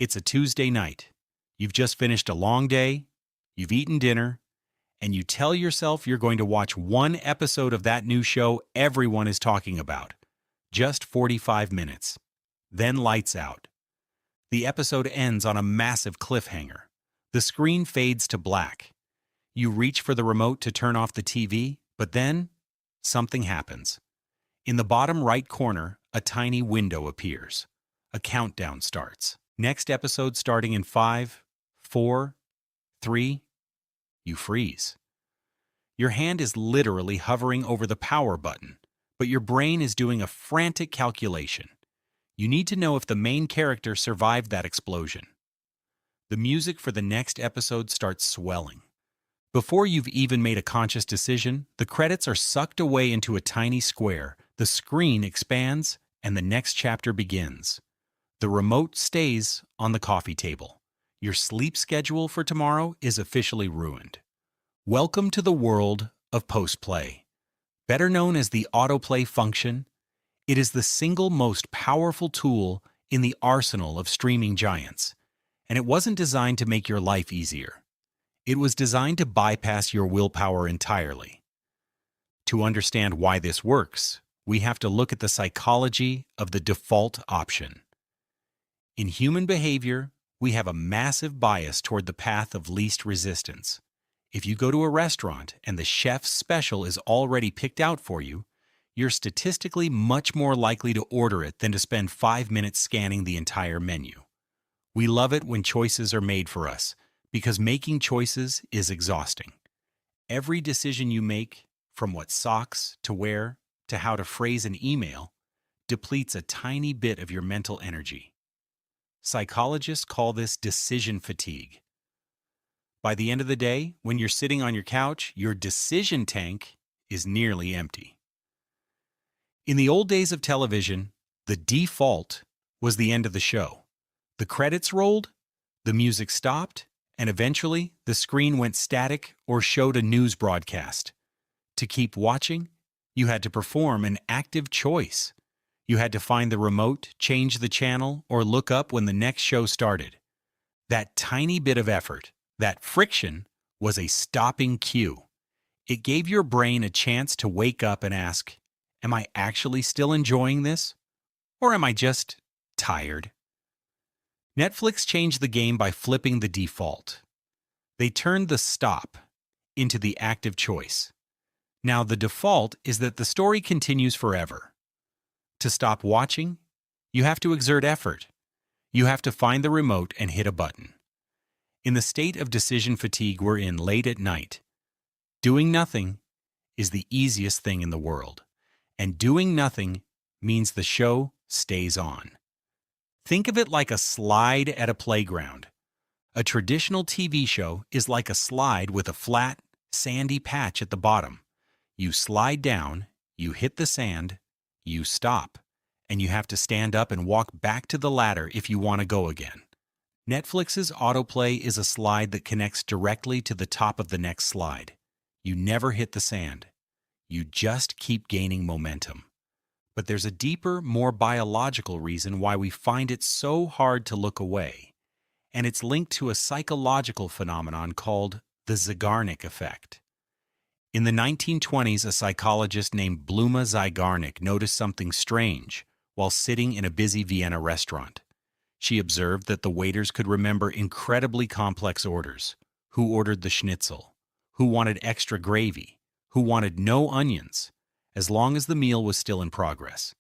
It's a Tuesday night. You've just finished a long day, you've eaten dinner, and you tell yourself you're going to watch one episode of that new show everyone is talking about. Just 45 minutes. Then lights out. The episode ends on a massive cliffhanger. The screen fades to black. You reach for the remote to turn off the TV, but then something happens. In the bottom right corner, a tiny window appears. A countdown starts. Next episode starting in 5, 4, 3. You freeze. Your hand is literally hovering over the power button, but your brain is doing a frantic calculation. You need to know if the main character survived that explosion. The music for the next episode starts swelling. Before you've even made a conscious decision, the credits are sucked away into a tiny square, the screen expands, and the next chapter begins. The remote stays on the coffee table. Your sleep schedule for tomorrow is officially ruined. Welcome to the world of post-play. Better known as the autoplay function, it is the single most powerful tool in the arsenal of streaming giants, and it wasn't designed to make your life easier. It was designed to bypass your willpower entirely. To understand why this works, we have to look at the psychology of the default option. In human behavior, we have a massive bias toward the path of least resistance. If you go to a restaurant and the chef's special is already picked out for you, you're statistically much more likely to order it than to spend 5 minutes scanning the entire menu. We love it when choices are made for us, because making choices is exhausting. Every decision you make, from what socks to wear to how to phrase an email, depletes a tiny bit of your mental energy. Psychologists call this decision fatigue. By the end of the day, when you're sitting on your couch, your decision tank is nearly empty. In the old days of television, the default was the end of the show. The credits rolled, the music stopped, and eventually the screen went static or showed a news broadcast. To keep watching, you had to perform an active choice. You had to find the remote, change the channel, or look up when the next show started. That tiny bit of effort, that friction, was a stopping cue. It gave your brain a chance to wake up and ask, am I actually still enjoying this? Or am I just tired? Netflix changed the game by flipping the default. They turned the stop into the active choice. Now the default is that the story continues forever. To stop watching, you have to exert effort. You have to find the remote and hit a button. In the state of decision fatigue we're in late at night, doing nothing is the easiest thing in the world. And doing nothing means the show stays on. Think of it like a slide at a playground. A traditional TV show is like a slide with a flat, sandy patch at the bottom. You slide down, you hit the sand, you stop, and you have to stand up and walk back to the ladder if you want to go again. Netflix's autoplay is a slide that connects directly to the top of the next slide. You never hit the sand. You just keep gaining momentum. But there's a deeper, more biological reason why we find it so hard to look away, and it's linked to a psychological phenomenon called the Zeigarnik Effect. In the 1920s, a psychologist named Bluma Zeigarnik noticed something strange while sitting in a busy Vienna restaurant. She observed that the waiters could remember incredibly complex orders. Who ordered the schnitzel? Who wanted extra gravy? Who wanted no onions? As long as the meal was still in progress.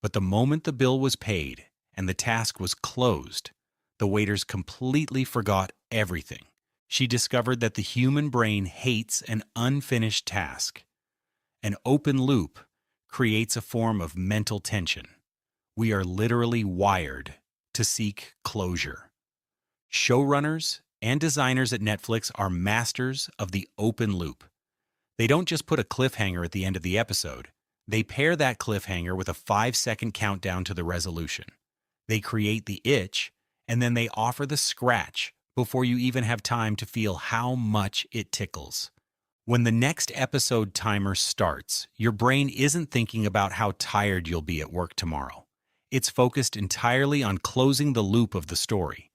But the moment the bill was paid and the task was closed, the waiters completely forgot everything. She discovered that the human brain hates an unfinished task. An open loop creates a form of mental tension. We are literally wired to seek closure. Showrunners and designers at Netflix are masters of the open loop. They don't just put a cliffhanger at the end of the episode. They pair that cliffhanger with a 5-second countdown to the resolution. They create the itch, and then they offer the scratch before you even have time to feel how much it tickles. When the next episode timer starts, your brain isn't thinking about how tired you'll be at work tomorrow. It's focused entirely on closing the loop of the story.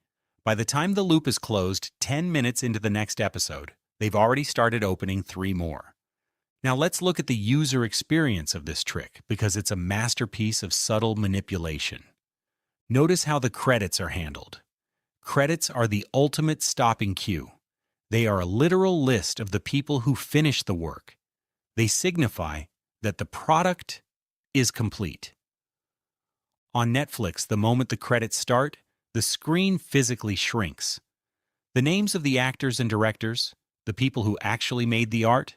By the time the loop is closed 10 minutes into the next episode, they've already started opening 3 more. Now let's look at the user experience of this trick because it's a masterpiece of subtle manipulation. Notice how the credits are handled. Credits are the ultimate stopping cue. They are a literal list of the people who finished the work. They signify that the product is complete. On Netflix, the moment the credits start, the screen physically shrinks. The names of the actors and directors, the people who actually made the art,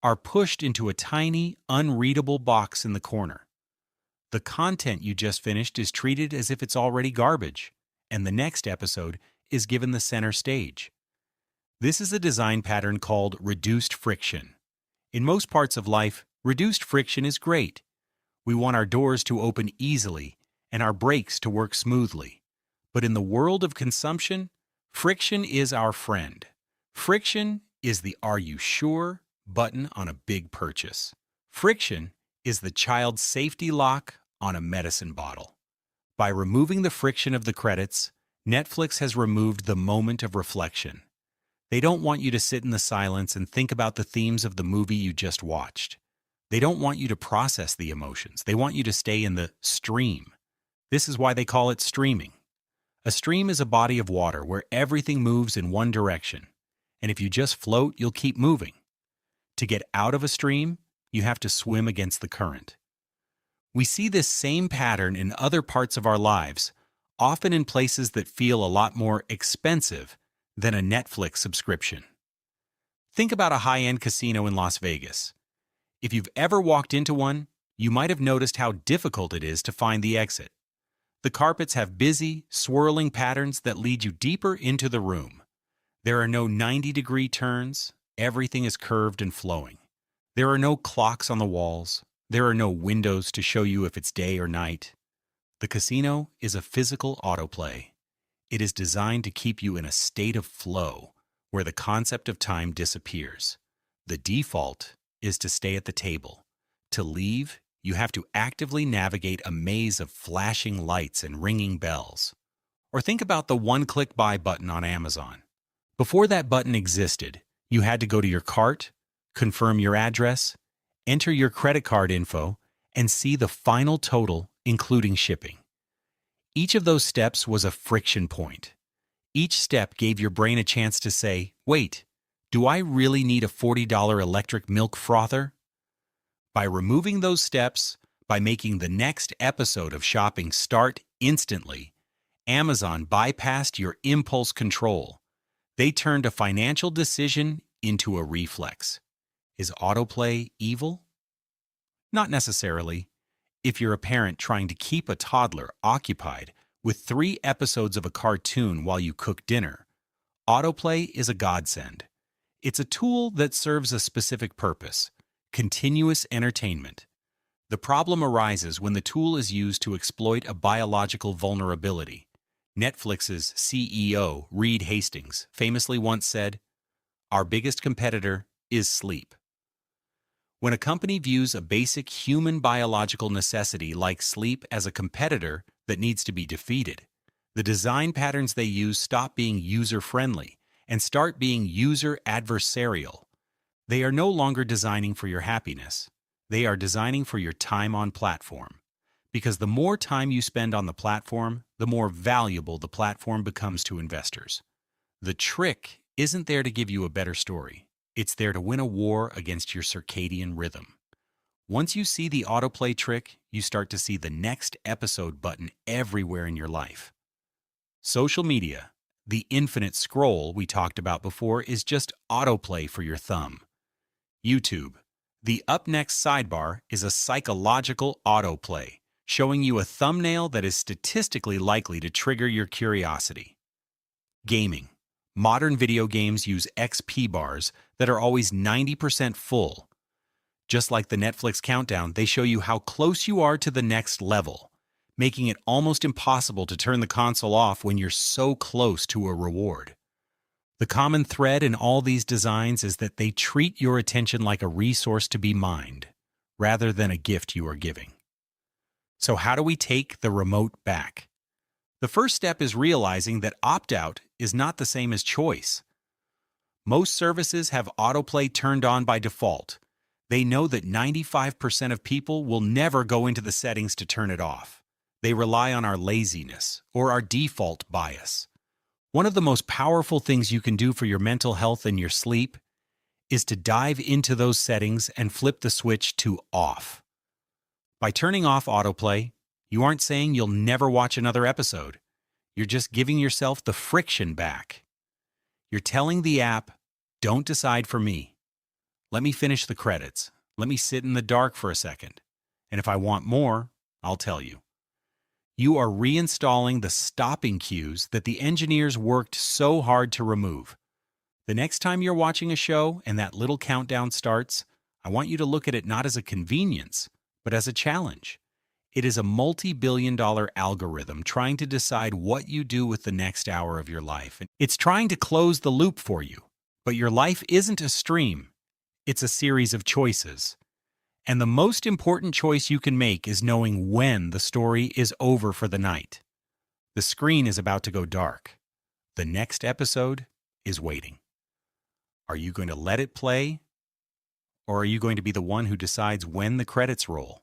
are pushed into a tiny, unreadable box in the corner. The content you just finished is treated as if it's already garbage, and the next episode is given the center stage. This is a design pattern called reduced friction. In most parts of life, reduced friction is great. We want our doors to open easily and our brakes to work smoothly. But in the world of consumption, friction is our friend. Friction is the "Are you sure?" button on a big purchase. Friction is the child's safety lock on a medicine bottle. By removing the friction of the credits, Netflix has removed the moment of reflection. They don't want you to sit in the silence and think about the themes of the movie you just watched. They don't want you to process the emotions. They want you to stay in the stream. This is why they call it streaming. A stream is a body of water where everything moves in one direction. And if you just float, you'll keep moving. To get out of a stream, you have to swim against the current. We see this same pattern in other parts of our lives, often in places that feel a lot more expensive than a Netflix subscription. Think about a high-end casino in Las Vegas. If you've ever walked into one, you might have noticed how difficult it is to find the exit. The carpets have busy, swirling patterns that lead you deeper into the room. There are no 90-degree turns. Everything is curved and flowing. There are no clocks on the walls. There are no windows to show you if it's day or night. The casino is a physical autoplay. It is designed to keep you in a state of flow, where the concept of time disappears. The default is to stay at the table. To leave, you have to actively navigate a maze of flashing lights and ringing bells. Or think about the one-click buy button on Amazon. Before that button existed, you had to go to your cart, confirm your address, enter your credit card info, and see the final total, including shipping. Each of those steps was a friction point. Each step gave your brain a chance to say, wait, do I really need a $40 electric milk frother? By removing those steps, by making the next episode of shopping start instantly, Amazon bypassed your impulse control. They turned a financial decision into a reflex. Is autoplay evil? Not necessarily. If you're a parent trying to keep a toddler occupied with 3 episodes of a cartoon while you cook dinner, autoplay is a godsend. It's a tool that serves a specific purpose: continuous entertainment. The problem arises when the tool is used to exploit a biological vulnerability. Netflix's CEO, Reed Hastings, famously once said, "Our biggest competitor is sleep." When a company views a basic human biological necessity like sleep as a competitor that needs to be defeated, the design patterns they use stop being user-friendly and start being user-adversarial. They are no longer designing for your happiness. They are designing for your time on platform. Because the more time you spend on the platform, the more valuable the platform becomes to investors. The trick isn't there to give you a better story. It's there to win a war against your circadian rhythm. Once you see the autoplay trick, you start to see the next episode button everywhere in your life. Social media, the infinite scroll we talked about before, is just autoplay for your thumb. YouTube, the up next sidebar, is a psychological autoplay, showing you a thumbnail that is statistically likely to trigger your curiosity. Gaming. Modern video games use XP bars that are always 90% full. Just like the Netflix countdown, they show you how close you are to the next level, making it almost impossible to turn the console off when you're so close to a reward. The common thread in all these designs is that they treat your attention like a resource to be mined, rather than a gift you are giving. So how do we take the remote back? The first step is realizing that opt-out is not the same as choice. Most services have autoplay turned on by default. They know that 95% of people will never go into the settings to turn it off. They rely on our laziness or our default bias. One of the most powerful things you can do for your mental health and your sleep is to dive into those settings and flip the switch to off. By turning off autoplay, you aren't saying you'll never watch another episode. You're just giving yourself the friction back. You're telling the app, don't decide for me. Let me finish the credits. Let me sit in the dark for a second. And if I want more, I'll tell you. You are reinstalling the stopping cues that the engineers worked so hard to remove. The next time you're watching a show and that little countdown starts, I want you to look at it not as a convenience, but as a challenge. It is a multi-billion-dollar algorithm trying to decide what you do with the next hour of your life. It's trying to close the loop for you. But your life isn't a stream. It's a series of choices. And the most important choice you can make is knowing when the story is over for the night. The screen is about to go dark. The next episode is waiting. Are you going to let it play? Or are you going to be the one who decides when the credits roll?